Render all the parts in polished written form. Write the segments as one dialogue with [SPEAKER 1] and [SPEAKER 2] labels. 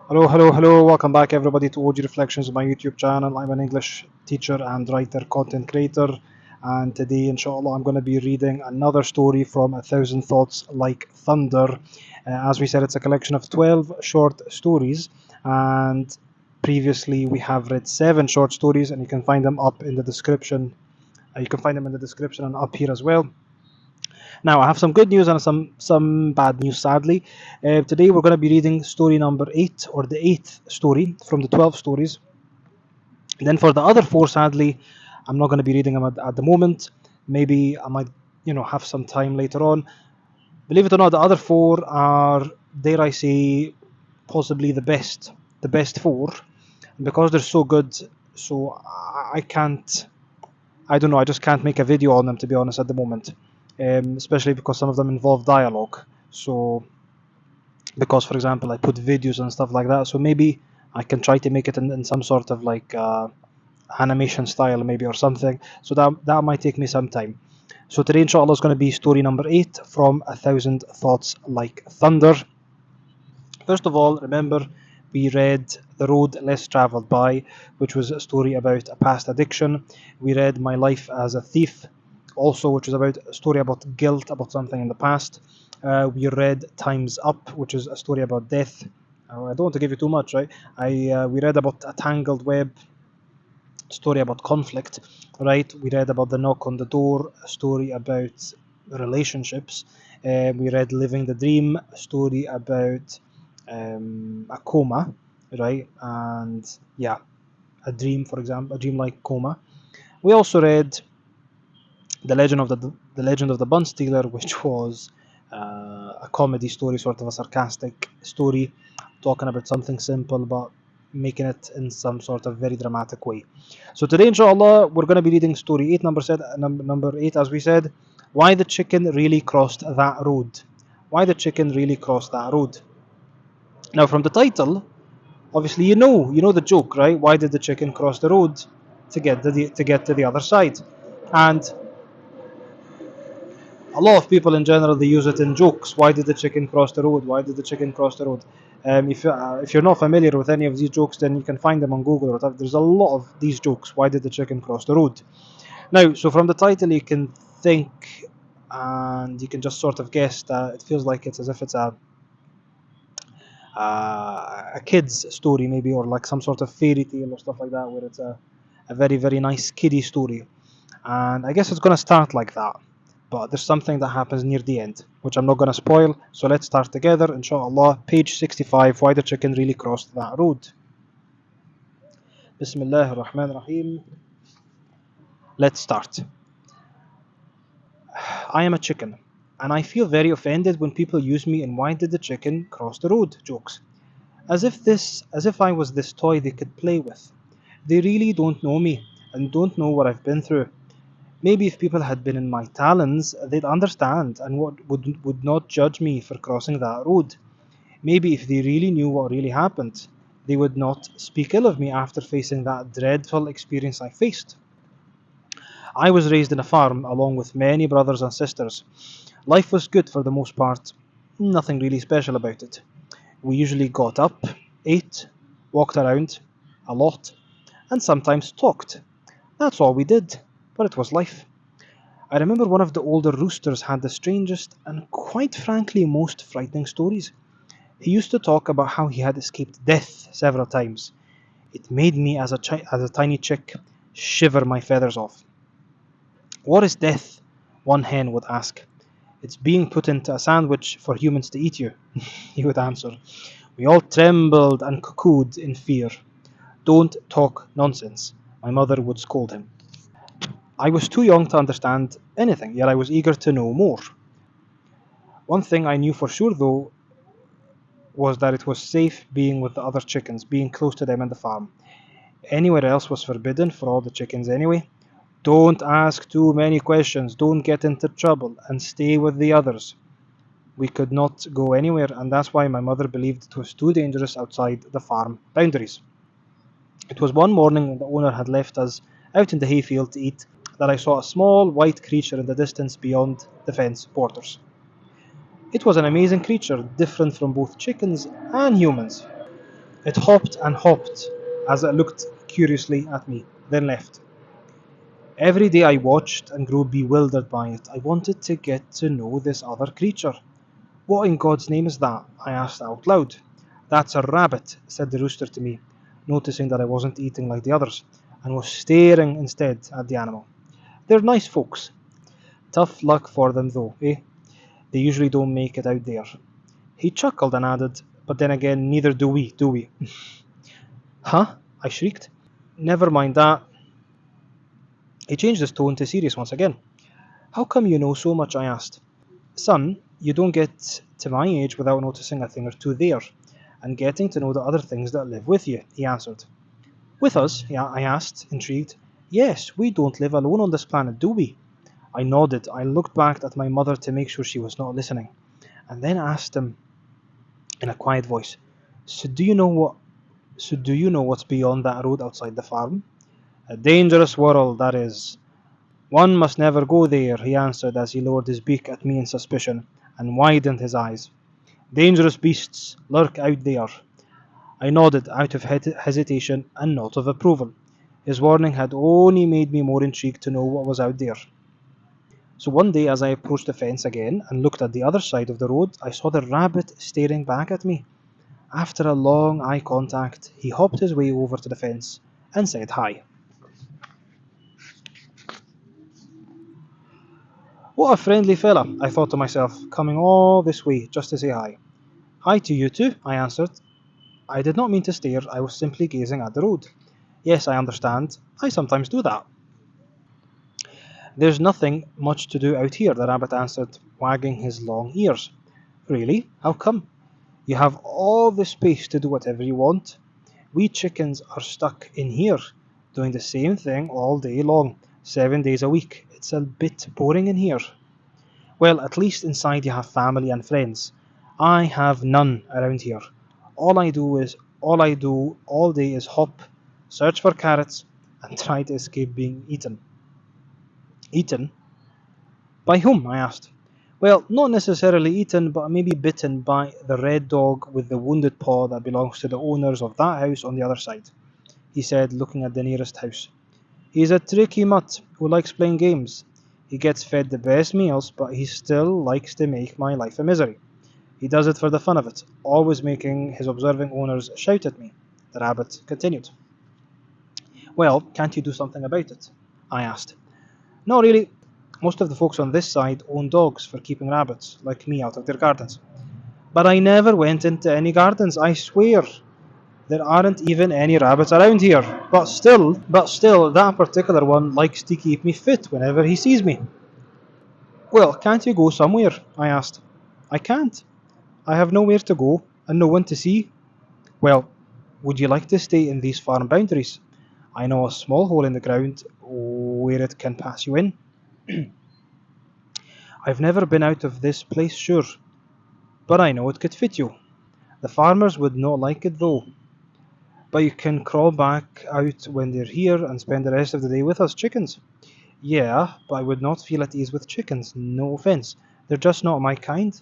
[SPEAKER 1] Hello, hello, hello. Welcome back, everybody, to OG Reflections, my YouTube channel. I'm an English teacher and writer, content creator. And today, inshallah, I'm going to be reading another story from A Thousand Thoughts Like Thunder. As we said, it's a collection of 12 short stories. And previously, we have read 7 short stories, and you can find them up in the description. You can find them in the description and up here as well. Now, I have some good news and some bad news, sadly. Today, we're going to be reading story number 8, or the 8th story from the 12 stories. Then, for the other 4, sadly, I'm not going to be reading them at the moment. Maybe I might, have some time later on. Believe it or not, the other 4 are, dare I say, possibly the best 4. And because they're so good, so I can't, I don't know, I just can't make a video on them, to be honest, at the moment. Especially because some of them involve dialogue. So, because for example, I put videos and stuff like that, so maybe I can try to make it in some sort of like animation style, maybe, or something. So that might take me some time. So today, inshallah, is going to be story number 8 from A Thousand Thoughts Like Thunder. First of all, remember we read The Road Less Traveled By, which was a story about a past addiction. We read My Life as a Thief, also, which is about a story about guilt about something in the past. We read Time's Up, which is a story about death. I don't want to give you too much, right? We read about A Tangled Web, story about conflict, right? We read about The Knock on the Door, a story about relationships. We read Living the Dream, a story about a coma, right? And yeah, a dream, for example, a dream-like coma. We also read the Legend of the Bun Stealer, which was a comedy story, sort of a sarcastic story, talking about something simple but making it in some sort of very dramatic way. So today, inshallah, we're going to be reading story 8, number 8, as we said. Why the chicken really crossed that road. Why the chicken really crossed that road. Now, from the title, obviously you know the joke, right? Why did the chicken cross the road to get to the other side? And a lot of people in general, they use it in jokes. Why did the chicken cross the road? Why did the chicken cross the road? If you're not familiar with any of these jokes, then you can find them on Google or whatever. There's a lot of these jokes. Why did the chicken cross the road? Now, so from the title, you can think and you can just sort of guess that it feels like it's as if it's a kid's story, maybe, or like some sort of fairy tale or stuff like that, where it's a very, very nice kiddie story. And I guess it's going to start like that. But there's something that happens near the end, which I'm not going to spoil. So let's start together, inshallah. Page 65, Why the Chicken Really Crossed That Road. Bismillah ar-Rahman ar-Rahim. Let's start. I am a chicken, and I feel very offended when people use me in why did the chicken cross the road jokes. As if I was this toy they could play with. They really don't know me and don't know what I've been through. Maybe if people had been in my talons, they'd understand and would not judge me for crossing that road. Maybe if they really knew what really happened, they would not speak ill of me after facing that dreadful experience I faced. I was raised in a farm along with many brothers and sisters. Life was good for the most part, nothing really special about it. We usually got up, ate, walked around a lot, and sometimes talked. That's all we did, but it was life. I remember one of the older roosters had the strangest and, quite frankly, most frightening stories. He used to talk about how he had escaped death several times. It made me, as a tiny chick, shiver my feathers off. What is death? One hen would ask. It's being put into a sandwich for humans to eat you, he would answer. We all trembled and cooed in fear. Don't talk nonsense, my mother would scold him. I was too young to understand anything, yet I was eager to know more. One thing I knew for sure, though, was that it was safe being with the other chickens, being close to them in the farm. Anywhere else was forbidden for all the chickens anyway. Don't ask too many questions, don't get into trouble, and stay with the others. We could not go anywhere, and that's why my mother believed it was too dangerous outside the farm boundaries. It was one morning when the owner had left us out in the hayfield to eat that I saw a small white creature in the distance beyond the fence borders. It was an amazing creature, different from both chickens and humans. It hopped and hopped as it looked curiously at me, then left. Every day I watched and grew bewildered by it. I wanted to get to know this other creature. What in God's name is that? I asked out loud. That's a rabbit, said the rooster to me, noticing that I wasn't eating like the others, and was staring instead at the animal. They're nice folks. Tough luck for them though, eh? They usually don't make it out there. He chuckled and added, but then again, neither do we, do we? Huh? I shrieked. Never mind that. He changed his tone to serious once again. How come you know so much? I asked. Son, you don't get to my age without noticing a thing or two there, and getting to know the other things that live with you, he answered. With us? Yeah, I asked, intrigued. Yes, we don't live alone on this planet, do we? I nodded. I looked back at my mother to make sure she was not listening, and then asked him in a quiet voice, So do you know what's beyond that road outside the farm? A dangerous world, that is. One must never go there, he answered as he lowered his beak at me in suspicion and widened his eyes. Dangerous beasts lurk out there. I nodded out of hesitation and not of approval. His warning had only made me more intrigued to know what was out there. So one day, as I approached the fence again and looked at the other side of the road, I saw the rabbit staring back at me. After a long eye contact, he hopped his way over to the fence and said hi. What a friendly fella, I thought to myself, coming all this way just to say hi. Hi to you too, I answered. I did not mean to stare, I was simply gazing at the road. Yes, I understand. I sometimes do that. There's nothing much to do out here, the rabbit answered, wagging his long ears. Really? How come? You have all the space to do whatever you want. We chickens are stuck in here, doing the same thing all day long, 7 days a week. It's a bit boring in here. Well, at least inside you have family and friends. I have none around here. All I do all day is hop, search for carrots, and try to escape being eaten. Eaten? By whom? I asked. Well, not necessarily eaten, but maybe bitten by the red dog with the wounded paw that belongs to the owners of that house on the other side, he said, looking at the nearest house. He's a tricky mutt who likes playing games. He gets fed the best meals, but he still likes to make my life a misery. He does it for the fun of it, always making his observing owners shout at me, the rabbit continued. Well, can't you do something about it? I asked. No, really. Most of the folks on this side own dogs for keeping rabbits, like me, out of their gardens. But I never went into any gardens, I swear. There aren't even any rabbits around here. But still, that particular one likes to keep me fit whenever he sees me. Well, can't you go somewhere? I asked. I can't. I have nowhere to go and no one to see. Well, would you like to stay in these farm boundaries? I know a small hole in the ground where it can pass you in. I've never been out of this place, sure, but I know it could fit you. The farmers would not like it though. But you can crawl back out when they're here and spend the rest of the day with us chickens. Yeah, but I would not feel at ease with chickens, no offense. They're just not my kind.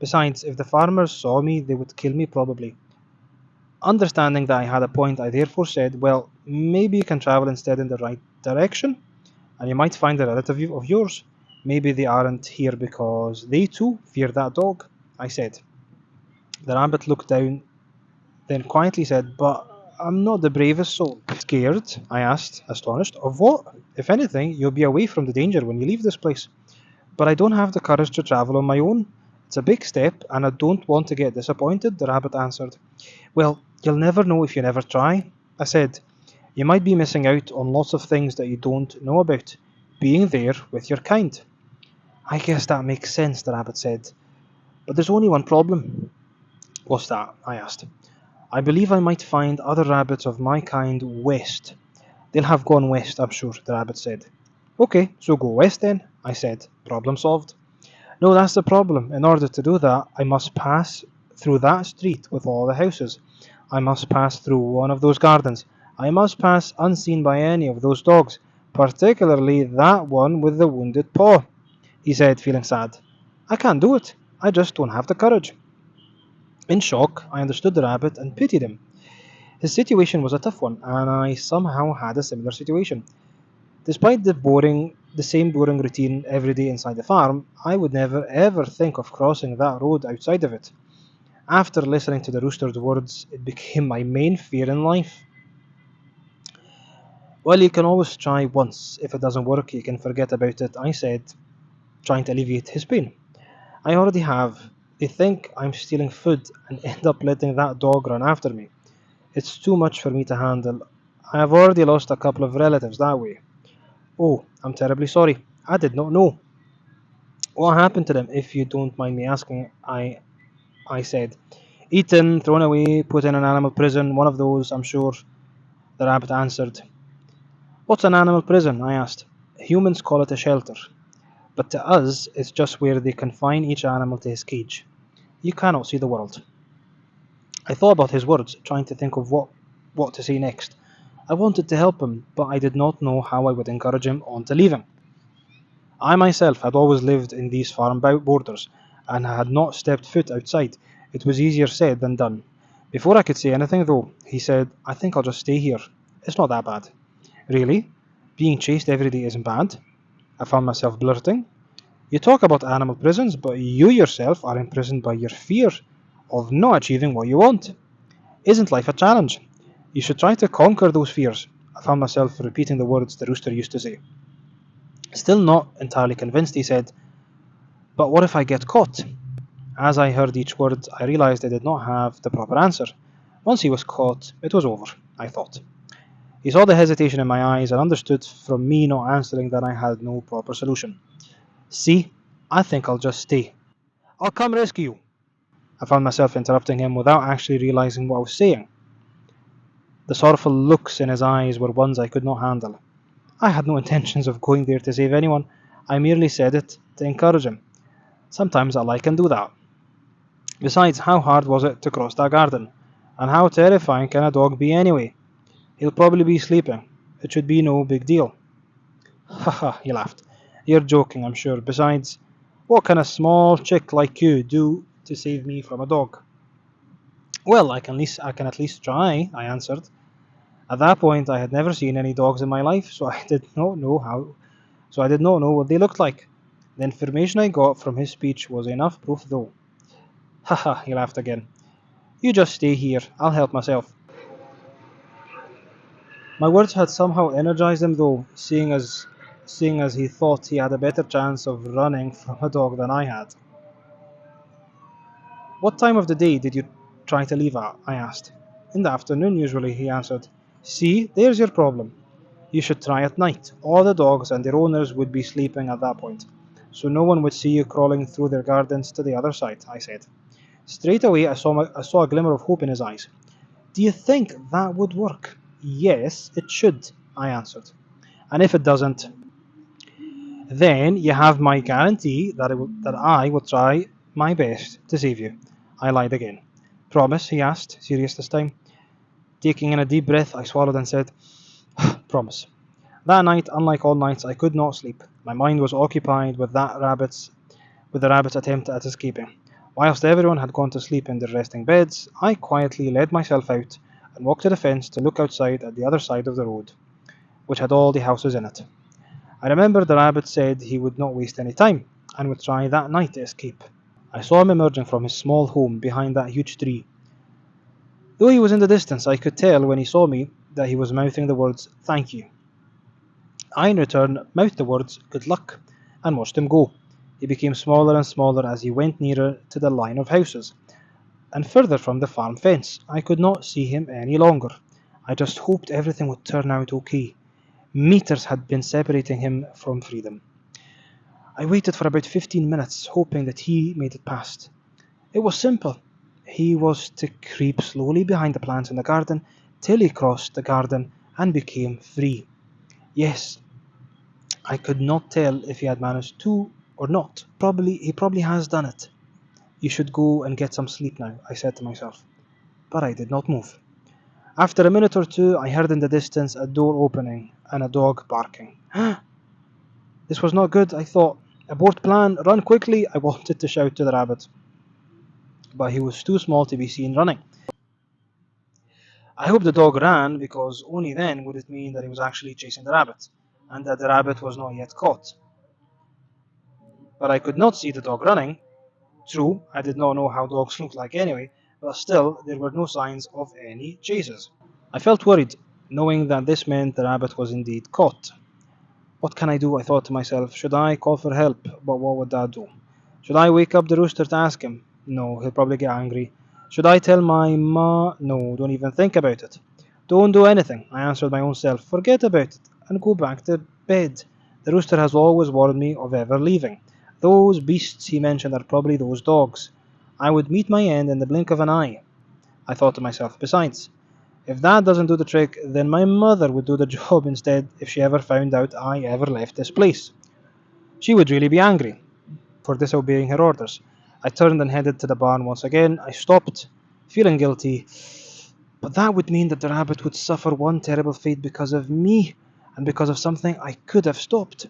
[SPEAKER 1] Besides, if the farmers saw me, they would kill me probably. Understanding that I had a point, I therefore said, well, maybe you can travel instead in the right direction, and you might find a relative of yours. Maybe they aren't here because they too fear that dog, I said. The rabbit looked down, then quietly said, but I'm not the bravest soul. Scared? I asked, astonished. Of what? If anything, you'll be away from the danger when you leave this place. But I don't have the courage to travel on my own. It's a big step, and I don't want to get disappointed, the rabbit answered. Well, you'll never know if you never try, I said. You might be missing out on lots of things that you don't know about, being there with your kind. I guess that makes sense, the rabbit said. But there's only one problem. What's that? I asked. I believe I might find other rabbits of my kind west. They'll have gone west, I'm sure, the rabbit said. Okay, so go west then, I said. Problem solved. No, that's the problem. In order to do that, I must pass through that street with all the houses. I must pass through one of those gardens. I must pass unseen by any of those dogs, particularly that one with the wounded paw, he said, feeling sad. I can't do it. I just don't have the courage. In shock, I understood the rabbit and pitied him. His situation was a tough one, and I somehow had a similar situation. Despite the same boring routine every day inside the farm, I would never ever think of crossing that road outside of it. After listening to the rooster's words, it became my main fear in life. Well, you can always try once. If it doesn't work, you can forget about it, I said, trying to alleviate his pain. I already have. They think I'm stealing food and end up letting that dog run after me. It's too much for me to handle. I have already lost a couple of relatives that way. Oh, I'm terribly sorry. I did not know. What happened to them, if you don't mind me asking? I said. Eaten, thrown away, put in an animal prison, one of those, I'm sure, the rabbit answered. What's an animal prison? I asked. Humans call it a shelter, but to us, it's just where they confine each animal to his cage. You cannot see the world. I thought about his words, trying to think of what to say next. I wanted to help him, but I did not know how I would encourage him on to leaving. I myself had always lived in these farm borders, and had not stepped foot outside. It was easier said than done. Before I could say anything, though, he said, I think I'll just stay here. It's not that bad. Really? Being chased every day isn't bad? I found myself blurting. You talk about animal prisons, but you yourself are imprisoned by your fear of not achieving what you want. Isn't life a challenge? You should try to conquer those fears. I found myself repeating the words the rooster used to say. Still not entirely convinced, he said, but what if I get caught? As I heard each word, I realized I did not have the proper answer. Once he was caught, it was over, I thought. He saw the hesitation in my eyes and understood from me not answering that I had no proper solution. See, I think I'll just stay. I'll come rescue you. I found myself interrupting him without actually realizing what I was saying. The sorrowful looks in his eyes were ones I could not handle. I had no intentions of going there to save anyone. I merely said it to encourage him. Sometimes all I can do that. Besides, how hard was it to cross that garden? And how terrifying can a dog be anyway? He'll probably be sleeping. It should be no big deal. Haha, he laughed. You're joking, I'm sure. Besides, what can a small chick like you do to save me from a dog? Well, I can at least try, I answered. At that point, I had never seen any dogs in my life, so I did not know what they looked like. The information I got from his speech was enough proof, though. Haha, he laughed again. You just stay here. I'll help myself. My words had somehow energized him, though, seeing as he thought he had a better chance of running from a dog than I had. What time of the day did you try to leave at? I asked. In the afternoon, usually, he answered. See, there's your problem. You should try at night. All the dogs and their owners would be sleeping at that point, so no one would see you crawling through their gardens to the other side, I said. Straight away, I saw a glimmer of hope in his eyes. Do you think that would work? Yes, it should, I answered. And if it doesn't, then you have my guarantee that I will try my best to save you. I lied again. Promise? He asked, serious this time. Taking in a deep breath, I swallowed and said, Promise. That night, unlike all nights, I could not sleep. My mind was occupied with the rabbit's attempt at escaping. Whilst everyone had gone to sleep in their resting beds, I quietly led myself out and walked to the fence to look outside at the other side of the road, which had all the houses in it. I remember the rabbit said he would not waste any time and would try that night to escape. I saw him emerging from his small home behind that huge tree. Though he was in the distance, I could tell when he saw me that he was mouthing the words, Thank you. I, in return, mouthed the words, Good luck, and watched him go. He became smaller and smaller as he went nearer to the line of houses, and further from the farm fence. I could not see him any longer. I just hoped everything would turn out okay. Meters had been separating him from freedom. I waited for about 15 minutes, hoping that he made it past. It was simple. He was to creep slowly behind the plants in the garden till he crossed the garden and became free. Yes, I could not tell if he had managed to or not. He probably has done it. You should go and get some sleep now, I said to myself. But I did not move. After a minute or two, I heard in the distance a door opening and a dog barking. This was not good, I thought. Abort plan, run quickly, I wanted to shout to the rabbit. But he was too small to be seen running. I hope the dog ran, because only then would it mean that he was actually chasing the rabbit, and that the rabbit was not yet caught. But I could not see the dog running. True, I did not know how dogs looked like anyway, but still, there were no signs of any chases. I felt worried, knowing that this meant the rabbit was indeed caught. What can I do? I thought to myself. Should I call for help? But what would that do? Should I wake up the rooster to ask him? No, he'll probably get angry. Should I tell my ma? No, don't even think about it. Don't do anything, I answered my own self. Forget about it and go back to bed. The rooster has always warned me of ever leaving. Those beasts he mentioned are probably those dogs. I would meet my end in the blink of an eye, I thought to myself. Besides, if that doesn't do the trick, then my mother would do the job instead if she ever found out I ever left this place. She would really be angry for disobeying her orders. I turned and headed to the barn once again. I stopped, feeling guilty, but that would mean that the rabbit would suffer one terrible fate because of me and because of something I could have stopped.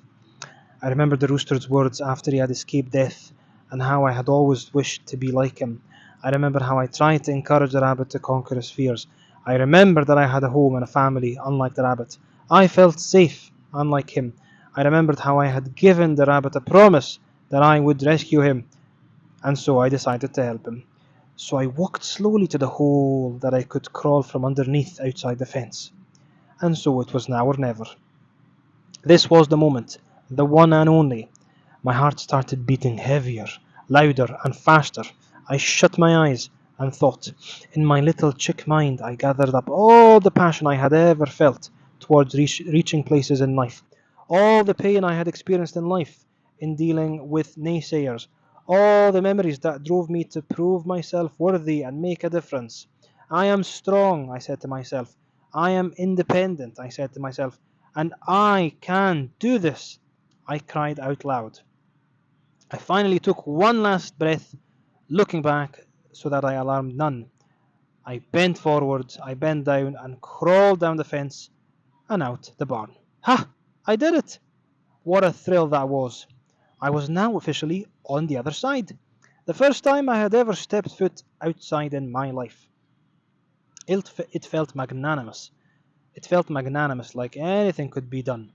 [SPEAKER 1] I remembered the rooster's words after he had escaped death, and how I had always wished to be like him. I remembered how I tried to encourage the rabbit to conquer his fears. I remembered that I had a home and a family, unlike the rabbit. I felt safe, unlike him. I remembered how I had given the rabbit a promise that I would rescue him, and so I decided to help him. So I walked slowly to the hole that I could crawl from underneath outside the fence. And so it was now or never. This was the moment, the one and only. My heart started beating heavier, louder, and faster. I shut my eyes and thought. In my little chick mind, I gathered up all the passion I had ever felt towards reaching places in life, all the pain I had experienced in life in dealing with naysayers, all the memories that drove me to prove myself worthy and make a difference. I am strong, I said to myself. I am independent, I said to myself. And I can do this, I cried out loud. I finally took one last breath, looking back so that I alarmed none. I bent forward, I bent down, and crawled down the fence and out the barn. Ha! I did it! What a thrill that was! I was now officially on the other side. The first time I had ever stepped foot outside in my life. It felt magnanimous. It felt magnanimous, like anything could be done.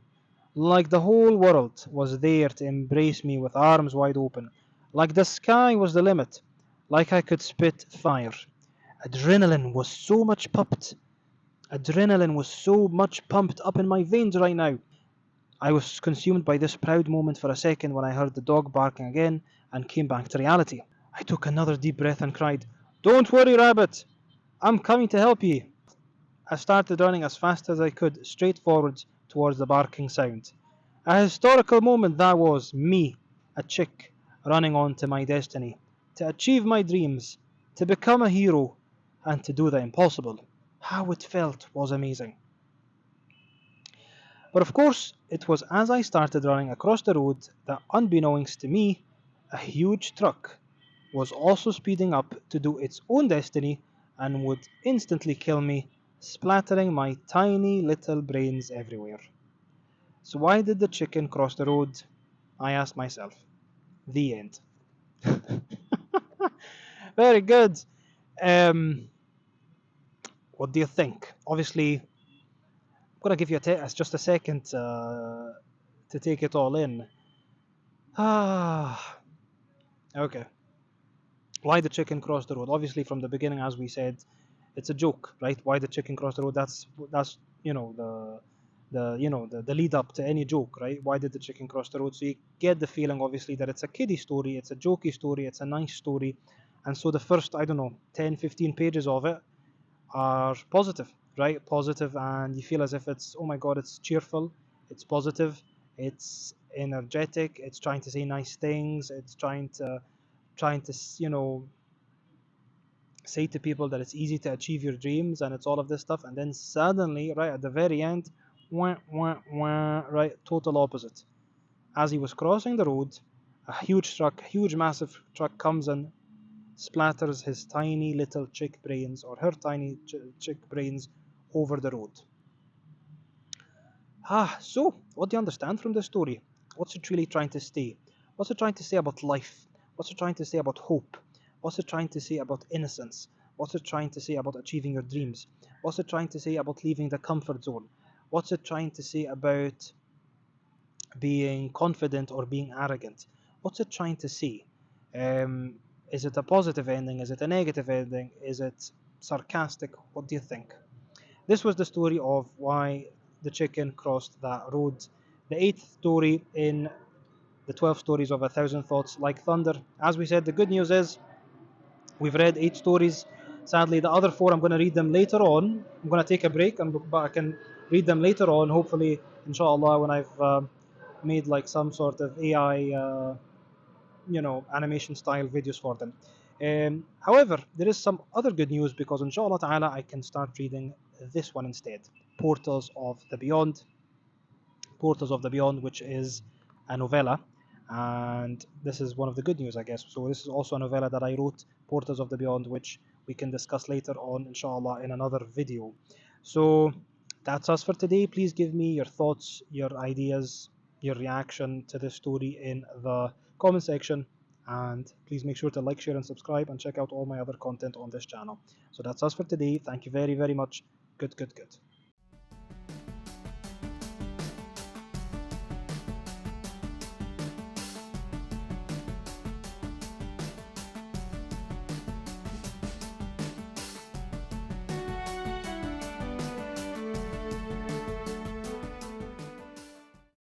[SPEAKER 1] Like the whole world was there to embrace me with arms wide open. Like the sky was the limit. Like I could spit fire. Adrenaline was so much pumped. Adrenaline was so much pumped up in my veins right now. I was consumed by this proud moment for a second when I heard the dog barking again and came back to reality. I took another deep breath and cried, "Don't worry, Rabbit! I'm coming to help ye." I started running as fast as I could, straight forwards towards the barking sound. A historical moment that was, me, a chick, running on to my destiny, to achieve my dreams, to become a hero, and to do the impossible. How it felt was amazing. But of course, it was as I started running across the road that, unbeknownst to me, a huge truck was also speeding up to do its own destiny and would instantly kill me, splattering my tiny little brains everywhere. So why did the chicken cross the road? I asked myself. The end. Very good. Um, what do you think? Obviously, I'm gonna give you just a second to take it all in. Ah, okay. Why the chicken crossed the road? Obviously, from the beginning, as we said, it's a joke, right? Why the chicken crossed the road? That's the lead up to any joke, right? Why did the chicken cross the road? So you get the feeling, obviously, that it's a kiddie story, it's a jokey story, it's a nice story, and so the first, I don't know, 10, 15 pages of it are positive, right? Positive, and you feel as if it's, oh my god, it's cheerful, it's positive, it's energetic, it's trying to say nice things, it's trying to say to people that it's easy to achieve your dreams and it's all of this stuff, and then suddenly right at the very end, wah, wah, wah, right, total opposite. As he was crossing the road, a huge massive truck comes and splatters his tiny little chick brains, or her tiny chick brains, over the road. So what do you understand from this story? What's it really trying to say? What's it trying to say about life? What's it trying to say about hope? What's it trying to say about innocence? What's it trying to say about achieving your dreams? What's it trying to say about leaving the comfort zone? What's it trying to say about being confident or being arrogant? What's it trying to say? Is it a positive ending? Is it a negative ending? Is it sarcastic? What do you think? This was the story of why the chicken crossed that road. The eighth story in the 12 stories of A Thousand Thoughts Like Thunder. As we said, the good news is we've read 8 stories. Sadly, the other 4, I'm going to read them later on. I'm going to take a break, but I can read them later on, hopefully, inshallah, when I've made like some sort of AI, animation style videos for them. However, there is some other good news because inshallah ta'ala I can start reading this one instead, Portals of the Beyond. Portals of the Beyond, which is a novella, and this is one of the good news, I guess. So this is also a novella that I wrote, Portals of the Beyond, which we can discuss later on, inshallah, in another video. So that's us for today. Please give me your thoughts, your ideas, your reaction to this story in the comment section. And please make sure to like, share, and subscribe, and check out all my other content on this channel. So that's us for today. Thank you very, very much. Good, good, good.